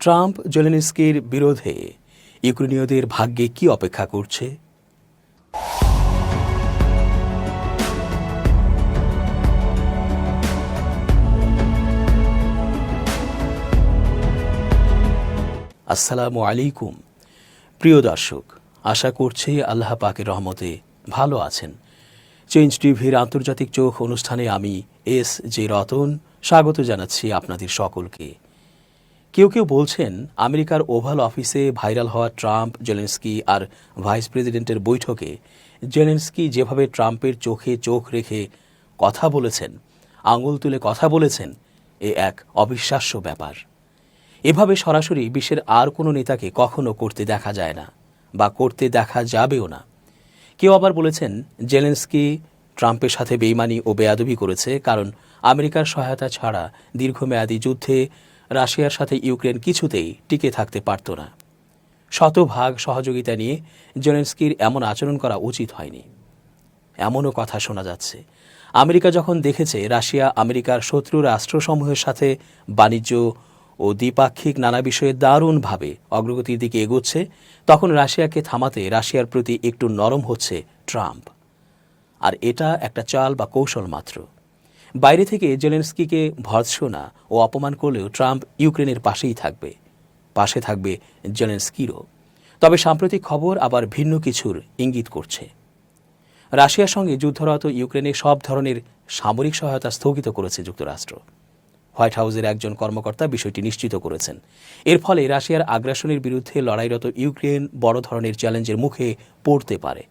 Trump জেলেনস্কির বিরোধে ইউক্রেনীয়দের ভাগ্যে কি অপেক্ষা করছে? আসসালামু আলাইকুম প্রিয় দর্শক, আশা করছি আল্লাহ পাকের রহমতে ভালো আছেন। চেঞ্জ টিভির আন্তর্জাতিক চোখ অনুষ্ঠানে আমি এস.জে. রতন স্বাগত জানাচ্ছি আপনাদের সকলকে। কেউ কেউ বলছেন, আমেরিকার ওভাল অফিসে ভাইরাল হওয়া ট্রাম্প জেলেনস্কি আর ভাইস প্রেসিডেন্টের বৈঠকে জেলেনস্কি যেভাবে ট্রাম্পের চোখে চোখ রেখে কথা বলেছেন, আঙুল তুলে কথা বলেছেন, এ এক অবিশ্বাস্য ব্যাপার। এভাবে সরাসরি বিশ্বের আর কোনো নেতাকে কখনো করতে দেখা যায় না, বা করতে দেখা যাবেও না। কেউ আবার বলেছেন, জেলেনস্কি ট্রাম্পের সাথে বেইমানি ও বেয়াদবি করেছে, কারণ আমেরিকার সহায়তা ছাড়া দীর্ঘমেয়াদী যুদ্ধে রাশিয়ার সাথে ইউক্রেন কিছুতেই টিকে থাকতে পারত না। শতভাগ সহযোগিতা নিয়ে জেলেনস্কির এমন আচরণ করা উচিত হয়নি। এমনও কথা শোনা যাচ্ছে, আমেরিকা যখন দেখেছে রাশিয়া আমেরিকার শত্রু রাষ্ট্রসমূহের সাথে বাণিজ্য ও দ্বিপাক্ষিক নানা বিষয়ে দারুণভাবে অগ্রগতির দিকে এগোচ্ছে, তখন রাশিয়াকে থামাতে রাশিয়ার প্রতি একটু নরম হচ্ছে ট্রাম্প। আর এটা একটা চাল বা কৌশল মাত্র। বাইরে থেকে জেলেনস্কিকে ভর্ৎসনা ও অপমান করলেও ট্রাম্প ইউক্রেনের পাশেই থাকবে, পাশে থাকবে জেলেনস্কিরও। তবে সাম্প্রতিক খবর আবার ভিন্ন কিছুর ইঙ্গিত করছে। রাশিয়ার সঙ্গে যুদ্ধরত ইউক্রেনে সব ধরনের সামরিক সহায়তা স্থগিত করেছে যুক্তরাষ্ট্র। হোয়াইট হাউসের একজন কর্মকর্তা বিষয়টি নিশ্চিত করেছেন। এর ফলে রাশিয়ার আগ্রাসনের বিরুদ্ধে লড়াইরত ইউক্রেন বড় ধরনের চ্যালেঞ্জের মুখে পড়তে পারে।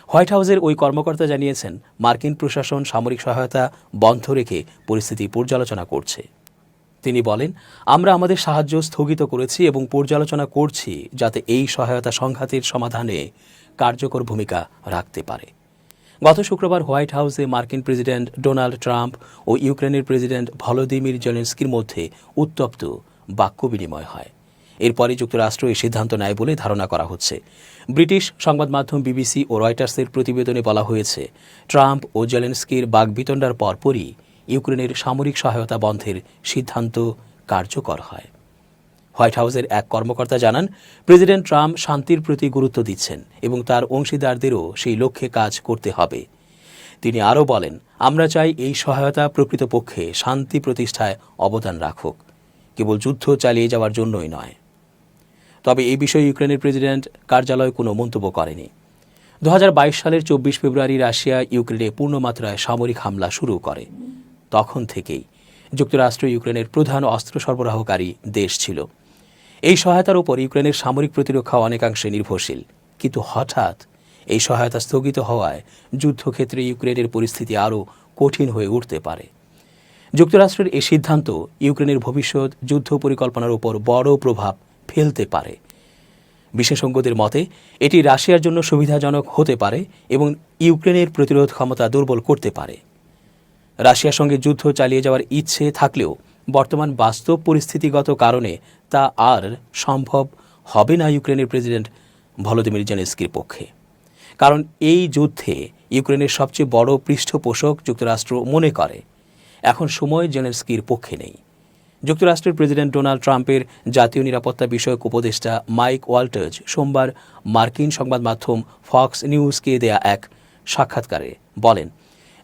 হোয়াইট হাউসের ওই কর্মকর্তা জানিয়েছেন, মার্কিন প্রশাসন সামরিক সহায়তা বন্ধ রেখে পরিস্থিতি পর্যালোচনা করছে। তিনি বলেন, আমরা আমাদের সাহায্য স্থগিত করেছি এবং পর্যালোচনা করছি যাতে এই সহায়তা সংঘাতের সমাধানে কার্যকর ভূমিকা রাখতে পারে। গত শুক্রবার হোয়াইট হাউসে মার্কিন প্রেসিডেন্ট ডোনাল্ড ট্রাম্প ও ইউক্রেনের প্রেসিডেন্ট ভলোদিমির জেলেনস্কির মধ্যে উত্তপ্ত বাক্য বিনিময় হয়। এরপরই যুক্তরাষ্ট্র এই সিদ্ধান্ত নেয় বলে ধারণা করা হচ্ছে। ব্রিটিশ সংবাদ মাধ্যম বিবিসি ও রয়টার্সের প্রতিবেদনে বলা হয়েছে, ট্রাম্প ও জেলেনস্কির বাগবিতণ্ডার পরপরই ইউক্রেনের সামরিক সহায়তা বন্ধের সিদ্ধান্ত কার্যকর হয়। হোয়াইট হাউসের এক কর্মকর্তা জানান, প্রেসিডেন্ট ট্রাম্প শান্তির প্রতি গুরুত্ব দিচ্ছেন এবং তার অংশীদারদেরও সেই লক্ষ্যে কাজ করতে হবে। তিনি আরও বলেন, আমরা চাই এই সহায়তা প্রকৃতপক্ষে শান্তি প্রতিষ্ঠায় অবদান রাখুক, কেবল যুদ্ধ চালিয়ে যাওয়ার জন্যই নয়। তবে এই বিষয়ে ইউক্রেনের প্রেসিডেন্ট কার্যালয় কোনো মন্তব্য করেনি। 2022 সালের 24 ফেব্রুয়ারি রাশিয়া ইউক্রেনে পূর্ণমাত্রায় সামরিক হামলা শুরু করে। তখন থেকেই যুক্তরাষ্ট্র ইউক্রেনের প্রধান অস্ত্র সরবরাহকারী দেশ ছিল। এই সহায়তার উপর ইউক্রেনের সামরিক প্রতিরক্ষা অনেকাংশে নির্ভরশীল। কিন্তু হঠাৎ এই সহায়তা স্থগিত হওয়ায় যুদ্ধক্ষেত্রে ইউক্রেনের পরিস্থিতি আরও কঠিন হয়ে উঠতে পারে। যুক্তরাষ্ট্রের এই সিদ্ধান্ত ইউক্রেনের ভবিষ্যৎ যুদ্ধ পরিকল্পনার উপর বড় প্রভাব ফেলতে পারে। বিশেষজ্ঞদের মতে এটি রাশিয়ার জন্য সুবিধাজনক হতে পারে এবং ইউক্রেনের প্রতিরোধ ক্ষমতা দুর্বল করতে পারে। রাশিয়ার সঙ্গে যুদ্ধ চালিয়ে যাওয়ার ইচ্ছে থাকলেও বর্তমান বাস্তব পরিস্থিতিগত কারণে তা আর সম্ভব হবে না ইউক্রেনের প্রেসিডেন্ট ভলোদিমির জেলেনস্কির পক্ষে। কারণ এই যুদ্ধে ইউক্রেনের সবচেয়ে বড় পৃষ্ঠপোষক যুক্তরাষ্ট্র মনে করে এখন সময় জেলেনস্কির পক্ষে নেই। যুক্তরাষ্ট্রের প্রেসিডেন্ট ডোনাল্ড ট্রাম্পের জাতীয় নিরাপত্তা বিষয়ক উপদেষ্টা মাইক ওয়াল্টার্স সোমবার মার্কিন সংবাদ মাধ্যম ফক্স নিউজকে দেয়া এক সাক্ষাৎকারে বলেন,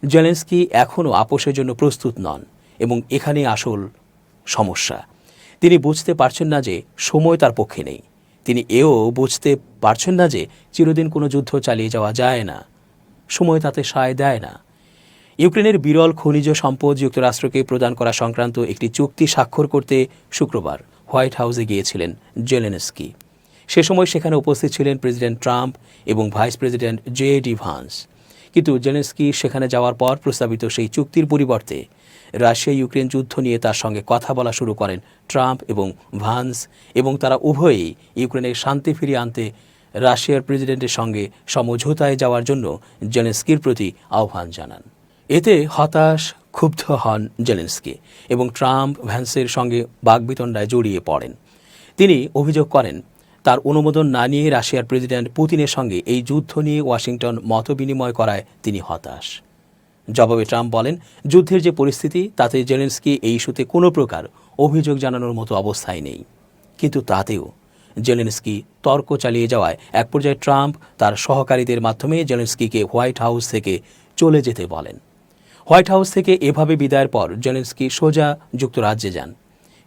জেলেনস্কি এখনও আপোষের জন্য প্রস্তুত নন এবং এখানেই আসল সমস্যা। তিনি বুঝতে পারছেন না যে সময় তার পক্ষে নেই। তিনি এও বুঝতে পারছেন না যে চিরদিন কোনো যুদ্ধ চালিয়ে যাওয়া যায় না, সময় তাতে সায় দেয় না। ইউক্রেনের বিরল খনিজ সম্পদ যুক্তরাষ্ট্রকে প্রদান করা সংক্রান্ত একটি চুক্তি স্বাক্ষর করতে শুক্রবার হোয়াইট হাউসে গিয়েছিলেন জেলেনস্কি। সে সময় সেখানে উপস্থিত ছিলেন প্রেসিডেন্ট ট্রাম্প এবং ভাইস প্রেসিডেন্ট জে.ডি. ভান্স। কিন্তু জেলেনস্কি সেখানে যাওয়ার পর প্রস্তাবিত সেই চুক্তির পরিবর্তে রাশিয়া ইউক্রেন যুদ্ধ নিয়ে তার সঙ্গে কথা বলা শুরু করেন ট্রাম্প এবং ভান্স, এবং তারা উভয়েই ইউক্রেনের শান্তি ফিরিয়ে আনতে রাশিয়ার প্রেসিডেন্টের সঙ্গে সমঝোতায় যাওয়ার জন্য জেলেনস্কির প্রতি আহ্বান জানান। এতে হতাশ ক্ষুব্ধ হন জেলেনস্কি এবং ট্রাম্প ভ্যান্সের সঙ্গে বাগবিতণ্ডায় জড়িয়ে পড়েন। তিনি অভিযোগ করেন, তার অনুমোদন না নিয়ে রাশিয়ার প্রেসিডেন্ট পুতিনের সঙ্গে এই যুদ্ধ নিয়ে ওয়াশিংটন মতবিনিময় করায় তিনি হতাশ। জবাবে ট্রাম্প বলেন, যুদ্ধের যে পরিস্থিতি তাতে জেলেনস্কি এই ইস্যুতে কোনো প্রকার অভিযোগ জানানোর মতো অবস্থায় নেই। কিন্তু তাতেও জেলেনস্কি তর্ক চালিয়ে যাওয়ায় এক পর্যায়ে ট্রাম্প তার সহকারীদের মাধ্যমে জেলেনস্কিকে হোয়াইট হাউস থেকে চলে যেতে বলেন। হোয়াইট হাউস থেকে এভাবে বিদায়ের পর জেলেনস্কি সোজা যুক্তরাজ্যে যান।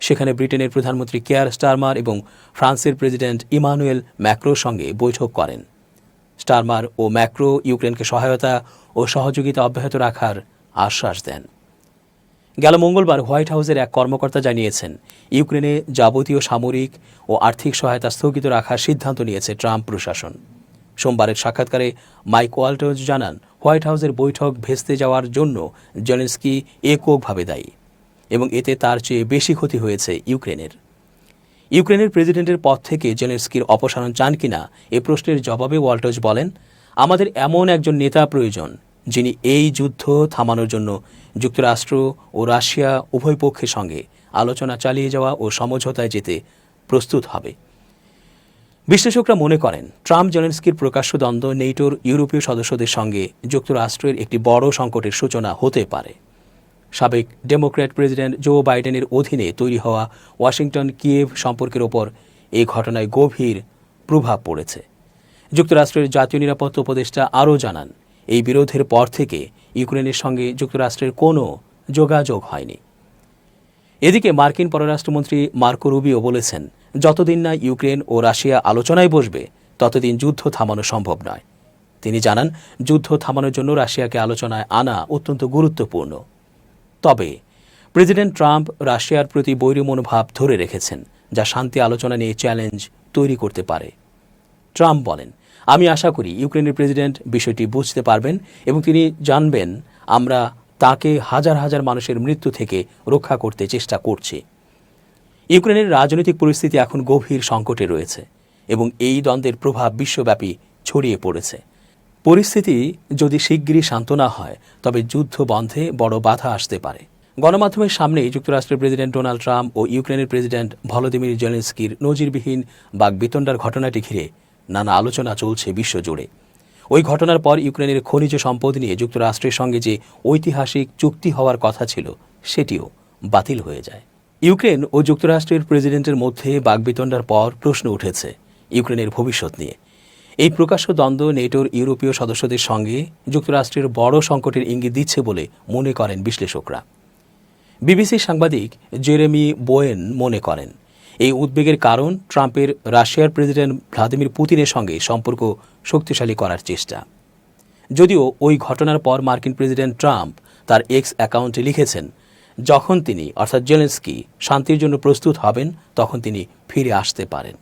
সেখানে ব্রিটেনের প্রধানমন্ত্রী কেয়ার স্টারমার এবং ফ্রান্সের প্রেসিডেন্ট ইমানুয়েল ম্যাক্রোর সঙ্গে বৈঠক করেন। স্টারমার ও ম্যাক্রো ইউক্রেনকে সহায়তা ও সহযোগিতা অব্যাহত রাখার আশ্বাস দেন। গেল মঙ্গলবার হোয়াইট হাউসের এক কর্মকর্তা জানিয়েছেন, ইউক্রেনে যাবতীয় সামরিক ও আর্থিক সহায়তা স্থগিত রাখার সিদ্ধান্ত নিয়েছে ট্রাম্প প্রশাসন। সোমবারের সাক্ষাৎকারে মাইক ওয়াল্টার্স জানান, হোয়াইট হাউসের বৈঠক ভেস্তে যাওয়ার জন্য জেলেনস্কি এককভাবে দায়ী এবং এতে তার চেয়ে বেশি ক্ষতি হয়েছে ইউক্রেনের। ইউক্রেনের প্রেসিডেন্টের পদ থেকে জেলেনস্কির অপসারণ চান কিনা এ প্রশ্নের জবাবে ওয়াল্টার্স বলেন, আমাদের এমন একজন নেতা প্রয়োজন যিনি এই যুদ্ধ থামানোর জন্য যুক্তরাষ্ট্র ও রাশিয়া উভয় পক্ষের সঙ্গে আলোচনা চালিয়ে যাওয়া ও সমঝোতায় যেতে প্রস্তুত হবে। বিশ্লেষকরা মনে করেন, ট্রাম্প জেলেনস্কির প্রকাশ্য দ্বন্দ্ব নেটোর ইউরোপীয় সদস্যদের সঙ্গে যুক্তরাষ্ট্রের একটি বড় সংকটের সূচনা হতে পারে। সাবেক ডেমোক্র্যাট প্রেসিডেন্ট জো বাইডেনের অধীনে তৈরি হওয়া ওয়াশিংটন কিয়েভ সম্পর্কের ওপর এই ঘটনায় গভীর প্রভাব পড়েছে। যুক্তরাষ্ট্রের জাতীয় নিরাপত্তা উপদেষ্টা আরও জানান, এই বিরোধের পর থেকে ইউক্রেনের সঙ্গে যুক্তরাষ্ট্রের কোনো যোগাযোগ হয়নি। এদিকে মার্কিন পররাষ্ট্রমন্ত্রী মার্কো রুবিও বলেছেন, যতদিন না ইউক্রেন ও রাশিয়া আলোচনায় বসবে ততদিন যুদ্ধ থামানো সম্ভব নয়। তিনি জানান, যুদ্ধ থামানোর জন্য রাশিয়াকে আলোচনায় আনা অত্যন্ত গুরুত্বপূর্ণ। তবে প্রেসিডেন্ট ট্রাম্প রাশিয়ার প্রতি বৈরী মনোভাব ধরে রেখেছেন, যা শান্তি আলোচনা নিয়ে চ্যালেঞ্জ তৈরি করতে পারে। ট্রাম্প বলেন, আমি আশা করি ইউক্রেনের প্রেসিডেন্ট বিষয়টি বুঝতে পারবেন এবং তিনি জানবেন আমরা তাকে হাজার হাজার মানুষের মৃত্যু থেকে রক্ষা করতে চেষ্টা করছি। ইউক্রেনের রাজনৈতিক পরিস্থিতি এখন গভীর সংকটে রয়েছে এবং এই দ্বন্দ্বের প্রভাব বিশ্বব্যাপী ছড়িয়ে পড়েছে। পরিস্থিতি যদি শিগগিরই শান্ত না হয় তবে যুদ্ধ বন্ধে বড় বাধা আসতে পারে। গণমাধ্যমের সামনেই যুক্তরাষ্ট্রের প্রেসিডেন্ট ডোনাল্ড ট্রাম্প ও ইউক্রেনের প্রেসিডেন্ট ভলোদিমির জেলেনস্কির নজিরবিহীন বাকবিতণ্ডার ঘটনাটি ঘিরে নানা আলোচনা চলছে বিশ্বজুড়ে। ওই ঘটনার পর ইউক্রেনের খনিজ সম্পদ নিয়ে যুক্তরাষ্ট্রের সঙ্গে যে ঐতিহাসিক চুক্তি হওয়ার কথা ছিল সেটিও বাতিল হয়ে যায়। ইউক্রেন ও যুক্তরাষ্ট্রের প্রেসিডেন্টের মধ্যে বাকবিতণ্ডার পর প্রশ্ন উঠেছে ইউক্রেনের ভবিষ্যৎ নিয়ে। এই প্রকাশ্য দ্বন্দ্ব নেটোর ইউরোপীয় সদস্যদের সঙ্গে যুক্তরাষ্ট্রের বড় সংকটের ইঙ্গিত দিচ্ছে বলে মনে করেন বিশ্লেষকরা। বিবিসির সাংবাদিক জেরেমি বোয়েন মনে করেন, এই উদ্বেগের কারণ ট্রাম্পের রাশিয়ার প্রেসিডেন্ট ভ্লাদিমির পুতিনের সঙ্গে সম্পর্ক শক্তিশালী করার চেষ্টা। যদিও ওই ঘটনার পর মার্কিন প্রেসিডেন্ট ট্রাম্প তার এক্স অ্যাকাউন্টে লিখেছেন, যখন তিনি অর্থাৎ জেলেনস্কি শান্তির জন্য প্রস্তুত হবেন তখন তিনি ফিরে আসতে পারেন।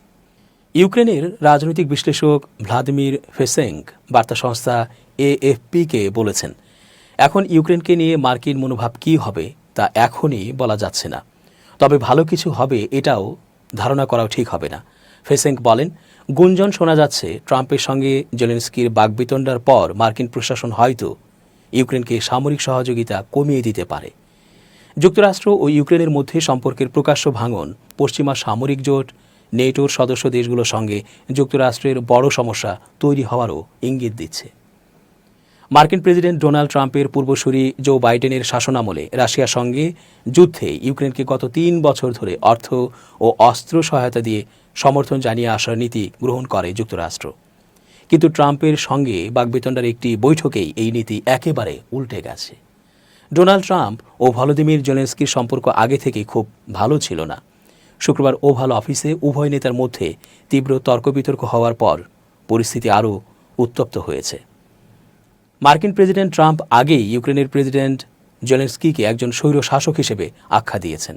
ইউক্রেনের রাজনৈতিক বিশ্লেষক ভ্লাদিমির ফেসেঙ্ক বার্তা সংস্থা এএফপিকে বলেছেন, এখন ইউক্রেনকে নিয়ে মার্কিন মনোভাব কী হবে তা এখনই বলা যাচ্ছে না, তবে ভালো কিছু হবে এটাও ধারণা করাও ঠিক হবে না। ফেসেঙ্ক বলেন, গুঞ্জন শোনা যাচ্ছে ট্রাম্পের সঙ্গে জেলেনস্কির বাকবিতণ্ডার পর মার্কিন প্রশাসন হয়তো ইউক্রেনকে সামরিক সহযোগিতা কমিয়ে দিতে পারে। যুক্তরাষ্ট্র ও ইউক্রেনের মধ্যে সম্পর্কের প্রকাশ্য ভাঙন পশ্চিমা সামরিক জোট নেটোর সদস্য দেশগুলোর সঙ্গে যুক্তরাষ্ট্রের বড় সমস্যা তৈরি হওয়ারও ইঙ্গিত দিচ্ছে। মার্কিন প্রেসিডেন্ট ডোনাল্ড ট্রাম্পের পূর্বসূরি জো বাইডেনের শাসনামলে রাশিয়ার সঙ্গে যুদ্ধে ইউক্রেনকে গত 3 বছর ধরে অর্থ ও অস্ত্র সহায়তা দিয়ে সমর্থন জানিয়ে আসার নীতি গ্রহণ করে যুক্তরাষ্ট্র। কিন্তু ট্রাম্পের সঙ্গে বাকবিতণ্ডার একটি বৈঠকেই এই নীতি একেবারে উল্টে গেছে। ডোনাল্ড ট্রাম্প ও ভলোদিমির জেলেনস্কির সম্পর্ক আগে থেকেই খুব ভালো ছিল না। শুক্রবার ওভাল অফিসে উভয় নেতার মধ্যে তীব্র তর্ক-বিতর্ক হওয়ার পর পরিস্থিতি আরও উত্তপ্ত হয়েছে। মার্কিন প্রেসিডেন্ট ট্রাম্প আগেই ইউক্রেনের প্রেসিডেন্ট জেলেনস্কিকে একজন স্বৈর শাসক হিসেবে আখ্যা দিয়েছেন।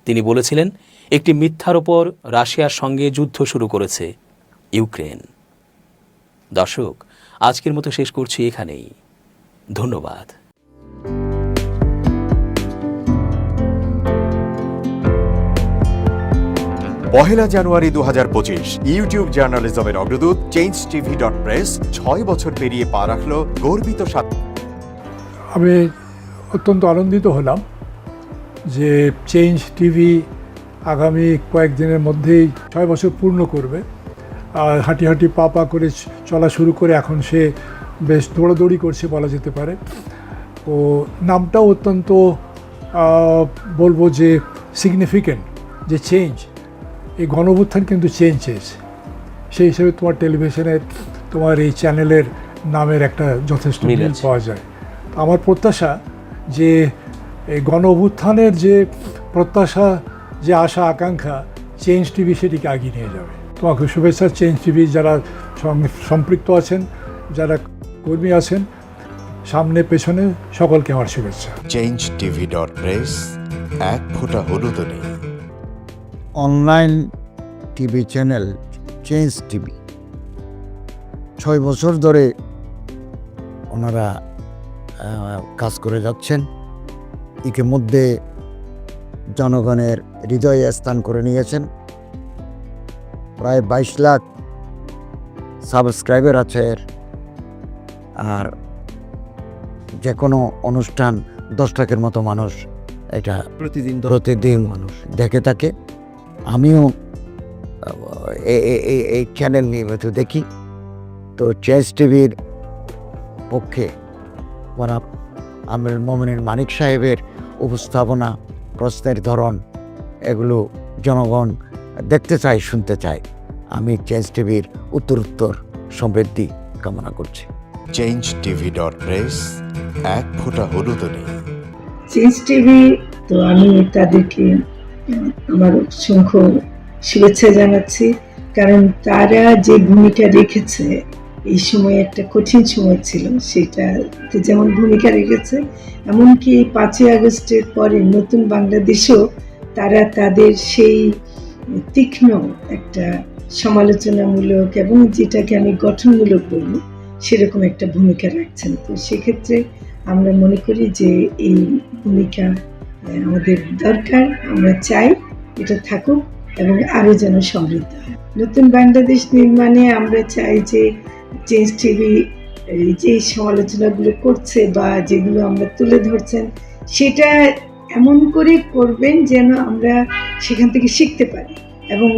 তিনি বলেছিলেন, একটি মিথ্যার ওপর রাশিয়ার সঙ্গে যুদ্ধ শুরু করেছে ইউক্রেন। দর্শক, আজকের মতো শেষ করছি এখানেই। ধন্যবাদ। পহেলা জানুয়ারি 2025 ইউটিউব জার্নালিজমের অগ্রদূত changetv.press 6 বছর পেরিয়ে পা রাখল গর্বিত আমি অত্যন্ত আনন্দিত হলাম যে চেঞ্জ টিভি আগামী কয়েকদিনের মধ্যেই 6 বছর পূর্ণ করবে। আর হাঁটি হাঁটি পা পা করে চলা শুরু করে এখন সে বেশ দৌড়াদৌড়ি করছে বলা যেতে পারে। ও নামটাও অত্যন্ত বলবো যে সিগনিফিক্যান্ট, যে চেঞ্জ এই গণঅভ্যুত্থান কিন্তু চেঞ্জ চেয়েছে। সেই হিসেবে তোমার টেলিভিশনের তোমার এই চ্যানেলের নামের একটা যথেষ্ট মিল মিল আছে। পাওয়া যায়। আমার প্রত্যাশা যে এই গণঅভ্যুত্থানের যে প্রত্যাশা, যে আশা আকাঙ্ক্ষা, চেঞ্জ টিভি সেটিকে এগিয়ে নিয়ে যাবে। তোমাকে শুভেচ্ছা চেঞ্জ টিভি যারা সম্পৃক্ত আছেন, যারা কর্মী আছেন, সামনে পেছনে সকলকে আমার শুভেচ্ছা। changetv.press এক ফোঁটা হলুদও নেই। Online TV channel change TV 6 বছর ধরে ওনারা কাজ করে যাচ্ছেন। ইতিমধ্যে জনগণের হৃদয়ে স্থান করে নিয়েছেন। প্রায় 22 লাখ সাবস্ক্রাইবার আছে এর। আর যে কোনো অনুষ্ঠান 10 লাখের মতো মানুষ এটা প্রতিদিন মানুষ দেখে থাকে। আমিও এই চ্যানেল নিয়মিত দেখি। তো চেঞ্জ টিভির পক্ষে আমির মোমিনুল মানিক সাহেবের উপস্থাপনা, প্রশ্নের ধরন, এগুলো জনগণ দেখতে চায়, শুনতে চায়। আমি চেঞ্জ টিভির উত্তরোত্তর সমৃদ্ধি কামনা করছি। changetv.press এক ফোঁটা হলুদও নেই। চেঞ্জ টিভি, তো আমি তাদেরকে আমার অসংখ্য শুভেচ্ছা জানাচ্ছি, কারণ তারা যে ভূমিকা রেখেছে এই সময়, একটা কঠিন সময় ছিল, সেটাতে যেমন ভূমিকা রেখেছে, এমনকি 5ই আগস্টের পরে নতুন বাংলাদেশেও তারা তাদের সেই তীক্ষ্ণ একটা সমালোচনামূলক এবং যেটাকে আমি গঠনমূলক বলবো সেরকম একটা ভূমিকা রাখছেন। তো সেক্ষেত্রে আমরা মনে করি যে এই ভূমিকা আমাদের দরকার, আমরা চাই এটা থাকুক এবং আরও যেন সমৃদ্ধ হয়। নতুন বাংলাদেশ নির্মাণে আমরা চাই যে চেঞ্জ টিভি যে সমালোচনাগুলো করছে বা যেগুলো আমরা তুলে ধরছেন, সেটা এমন করে করবেন যেন আমরা সেখান থেকে শিখতে পারি এবং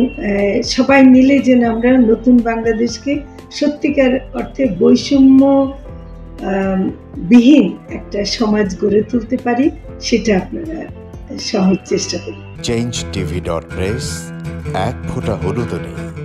সবাই মিলে যেন আমরা নতুন বাংলাদেশকে সত্যিকার অর্থে বৈষম্য বিহীন একটা সমাজ গড়ে তুলতে পারি, সেটা আপনারা সহজ চেষ্টা করুন। changetv.press এক ফোঁটা হলুদও নেই।